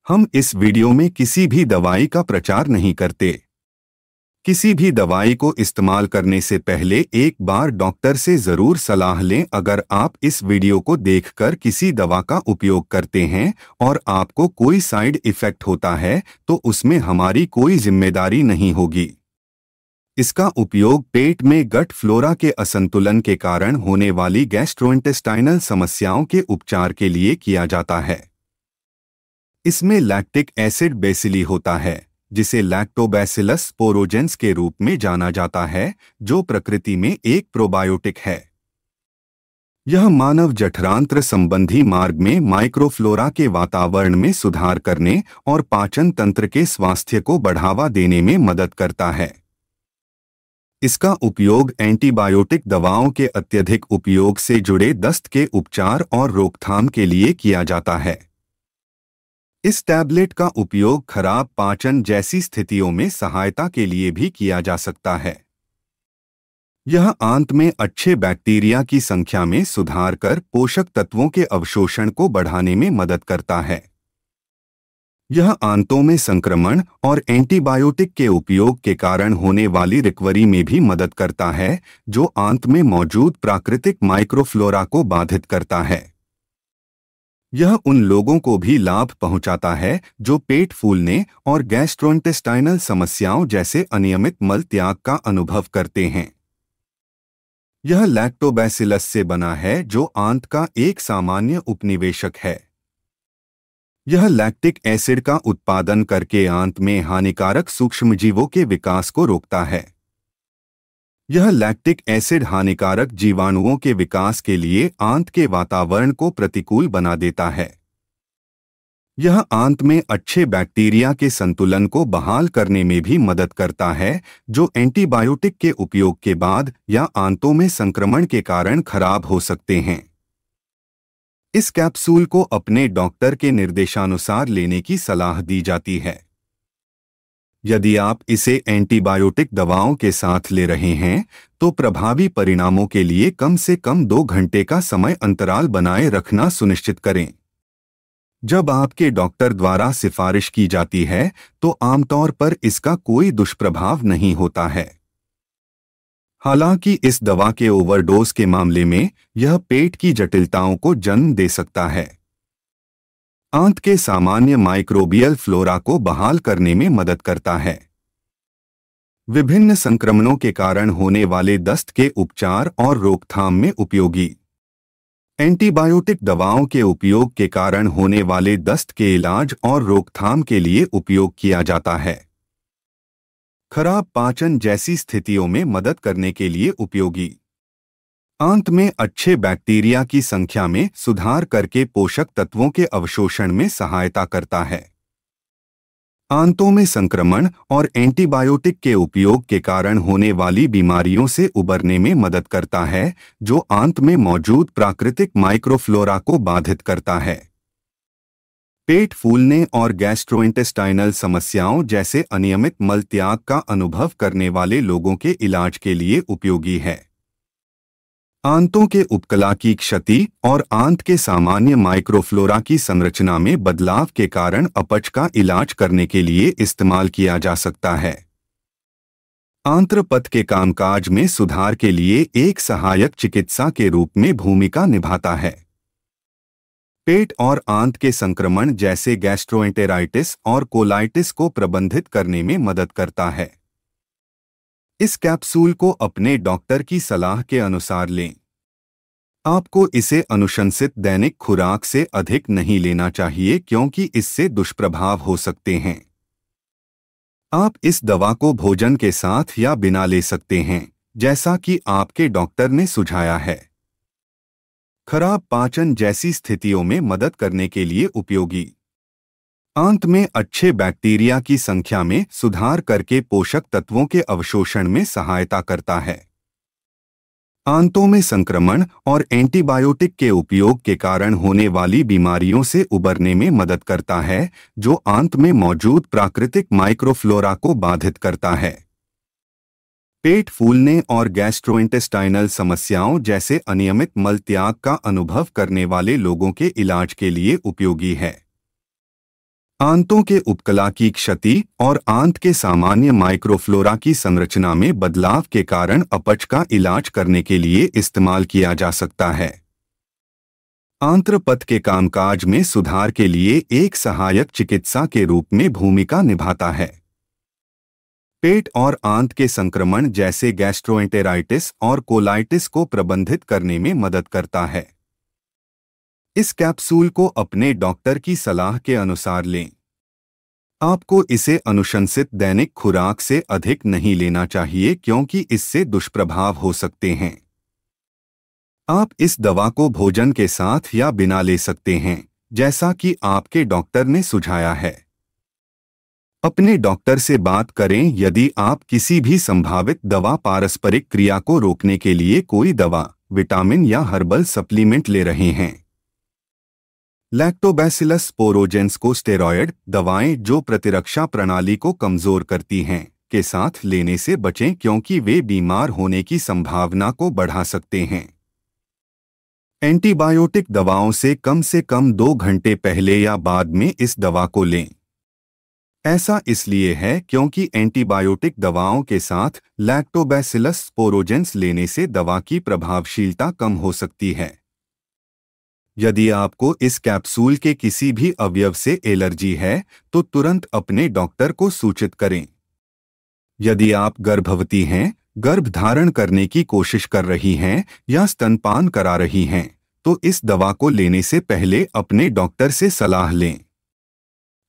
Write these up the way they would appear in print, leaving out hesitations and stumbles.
हम इस वीडियो में किसी भी दवाई का प्रचार नहीं करते। किसी भी दवाई को इस्तेमाल करने से पहले एक बार डॉक्टर से जरूर सलाह लें। अगर आप इस वीडियो को देखकर किसी दवा का उपयोग करते हैं और आपको कोई साइड इफेक्ट होता है तो उसमें हमारी कोई जिम्मेदारी नहीं होगी। इसका उपयोग पेट में गट फ्लोरा के असंतुलन के कारण होने वाली गैस्ट्रोइंटेस्टाइनल समस्याओं के उपचार के लिए किया जाता है। इसमें लैक्टिक एसिड बेसिली होता है, जिसे लैक्टोबैसिलस स्पोरोजेंस के रूप में जाना जाता है, जो प्रकृति में एक प्रोबायोटिक है। यह मानव जठरांत्र संबंधी मार्ग में माइक्रोफ्लोरा के वातावरण में सुधार करने और पाचन तंत्र के स्वास्थ्य को बढ़ावा देने में मदद करता है। इसका उपयोग एंटीबायोटिक दवाओं के अत्यधिक उपयोग से जुड़े दस्त के उपचार और रोकथाम के लिए किया जाता है। इस टैबलेट का उपयोग खराब पाचन जैसी स्थितियों में सहायता के लिए भी किया जा सकता है। यह आंत में अच्छे बैक्टीरिया की संख्या में सुधार कर पोषक तत्वों के अवशोषण को बढ़ाने में मदद करता है। यह आंतों में संक्रमण और एंटीबायोटिक के उपयोग के कारण होने वाली रिकवरी में भी मदद करता है, जो आंत में मौजूद प्राकृतिक माइक्रोफ्लोरा को बाधित करता है। यह उन लोगों को भी लाभ पहुंचाता है जो पेट फूलने और गैस्ट्रोइंटेस्टाइनल समस्याओं जैसे अनियमित मल त्याग का अनुभव करते हैं। यह लैक्टोबैसिलस से बना है, जो आंत का एक सामान्य उपनिवेशक है। यह लैक्टिक एसिड का उत्पादन करके आंत में हानिकारक सूक्ष्मजीवों के विकास को रोकता है। यह लैक्टिक एसिड हानिकारक जीवाणुओं के विकास के लिए आंत के वातावरण को प्रतिकूल बना देता है। यह आंत में अच्छे बैक्टीरिया के संतुलन को बहाल करने में भी मदद करता है, जो एंटीबायोटिक के उपयोग के बाद या आंतों में संक्रमण के कारण खराब हो सकते हैं। इस कैप्सूल को अपने डॉक्टर के निर्देशानुसार लेने की सलाह दी जाती है। यदि आप इसे एंटीबायोटिक दवाओं के साथ ले रहे हैं तो प्रभावी परिणामों के लिए कम से कम 2 घंटे का समय अंतराल बनाए रखना सुनिश्चित करें। जब आपके डॉक्टर द्वारा सिफारिश की जाती है तो आमतौर पर इसका कोई दुष्प्रभाव नहीं होता है। हालांकि इस दवा के ओवरडोज के मामले में यह पेट की जटिलताओं को जन्म दे सकता है। आंत के सामान्य माइक्रोबियल फ्लोरा को बहाल करने में मदद करता है। विभिन्न संक्रमणों के कारण होने वाले दस्त के उपचार और रोकथाम में उपयोगी। एंटीबायोटिक दवाओं के उपयोग के कारण होने वाले दस्त के इलाज और रोकथाम के लिए उपयोग किया जाता है। खराब पाचन जैसी स्थितियों में मदद करने के लिए उपयोगी। आंत में अच्छे बैक्टीरिया की संख्या में सुधार करके पोषक तत्वों के अवशोषण में सहायता करता है। आंतों में संक्रमण और एंटीबायोटिक के उपयोग के कारण होने वाली बीमारियों से उबरने में मदद करता है, जो आंत में मौजूद प्राकृतिक माइक्रोफ्लोरा को बाधित करता है। पेट फूलने और गैस्ट्रोइंटेस्टाइनल समस्याओं जैसे अनियमित मल त्याग का अनुभव करने वाले लोगों के इलाज के लिए उपयोगी है। आंतों के उपकला की क्षति और आंत के सामान्य माइक्रोफ्लोरा की संरचना में बदलाव के कारण अपच का इलाज करने के लिए इस्तेमाल किया जा सकता है। आंत्रपथ के कामकाज में सुधार के लिए एक सहायक चिकित्सा के रूप में भूमिका निभाता है। पेट और आंत के संक्रमण जैसे गैस्ट्रोएंटेराइटिस और कोलाइटिस को प्रबंधित करने में मदद करता है। इस कैप्सूल को अपने डॉक्टर की सलाह के अनुसार लें। आपको इसे अनुशंसित दैनिक खुराक से अधिक नहीं लेना चाहिए, क्योंकि इससे दुष्प्रभाव हो सकते हैं। आप इस दवा को भोजन के साथ या बिना ले सकते हैं, जैसा कि आपके डॉक्टर ने सुझाया है। खराब पाचन जैसी स्थितियों में मदद करने के लिए उपयोगी। आंत में अच्छे बैक्टीरिया की संख्या में सुधार करके पोषक तत्वों के अवशोषण में सहायता करता है। आंतों में संक्रमण और एंटीबायोटिक के उपयोग के कारण होने वाली बीमारियों से उबरने में मदद करता है, जो आंत में मौजूद प्राकृतिक माइक्रोफ्लोरा को बाधित करता है। पेट फूलने और गैस्ट्रोइंटेस्टाइनल समस्याओं जैसे अनियमित मल त्याग का अनुभव करने वाले लोगों के इलाज के लिए उपयोगी है। आंतों के उपकला की क्षति और आंत के सामान्य माइक्रोफ्लोरा की संरचना में बदलाव के कारण अपच का इलाज करने के लिए इस्तेमाल किया जा सकता है। आंत्रपथ के कामकाज में सुधार के लिए एक सहायक चिकित्सा के रूप में भूमिका निभाता है। पेट और आंत के संक्रमण जैसे गैस्ट्रोएंटेराइटिस और कोलाइटिस को प्रबंधित करने में मदद करता है। इस कैप्सूल को अपने डॉक्टर की सलाह के अनुसार लें। आपको इसे अनुशंसित दैनिक खुराक से अधिक नहीं लेना चाहिए क्योंकि इससे दुष्प्रभाव हो सकते हैं। आप इस दवा को भोजन के साथ या बिना ले सकते हैं, जैसा कि आपके डॉक्टर ने सुझाया है। अपने डॉक्टर से बात करें यदि आप किसी भी संभावित दवा पारस्परिक क्रिया को रोकने के लिए कोई दवा, विटामिन या हर्बल सप्लीमेंट ले रहे हैं। लैक्टोबैसिलस स्पोरोजेंस को स्टेरॉयड दवाएं जो प्रतिरक्षा प्रणाली को कमजोर करती हैं के साथ लेने से बचें क्योंकि वे बीमार होने की संभावना को बढ़ा सकते हैं। एंटीबायोटिक दवाओं से कम 2 घंटे पहले या बाद में इस दवा को लें। ऐसा इसलिए है क्योंकि एंटीबायोटिक दवाओं के साथ लैक्टोबैसिलस स्पोरोजेंस लेने से दवा की प्रभावशीलता कम हो सकती है। यदि आपको इस कैप्सूल के किसी भी अवयव से एलर्जी है तो तुरंत अपने डॉक्टर को सूचित करें। यदि आप गर्भवती हैं, गर्भ धारण करने की कोशिश कर रही हैं या स्तनपान करा रही हैं, तो इस दवा को लेने से पहले अपने डॉक्टर से सलाह लें।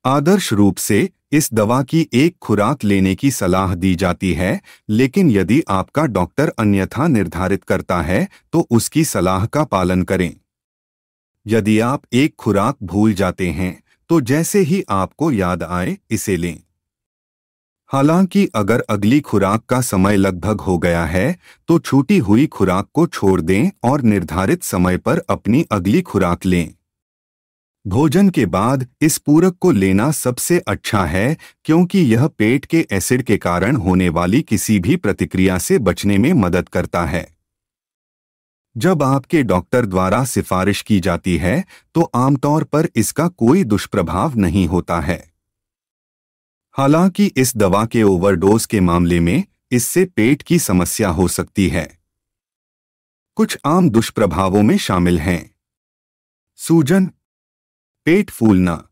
आदर्श रूप से इस दवा की एक खुराक लेने की सलाह दी जाती है, लेकिन यदि आपका डॉक्टर अन्यथा निर्धारित करता है तो उसकी सलाह का पालन करें। यदि आप एक खुराक भूल जाते हैं तो जैसे ही आपको याद आए इसे लें। हालांकि अगर अगली खुराक का समय लगभग हो गया है तो छूटी हुई खुराक को छोड़ दें और निर्धारित समय पर अपनी अगली खुराक लें। भोजन के बाद इस पूरक को लेना सबसे अच्छा है क्योंकि यह पेट के एसिड के कारण होने वाली किसी भी प्रतिक्रिया से बचने में मदद करता है। जब आपके डॉक्टर द्वारा सिफारिश की जाती है तो आमतौर पर इसका कोई दुष्प्रभाव नहीं होता है। हालांकि इस दवा के ओवरडोज के मामले में इससे पेट की समस्या हो सकती है। कुछ आम दुष्प्रभावों में शामिल हैं सूजन, पेट फूलना,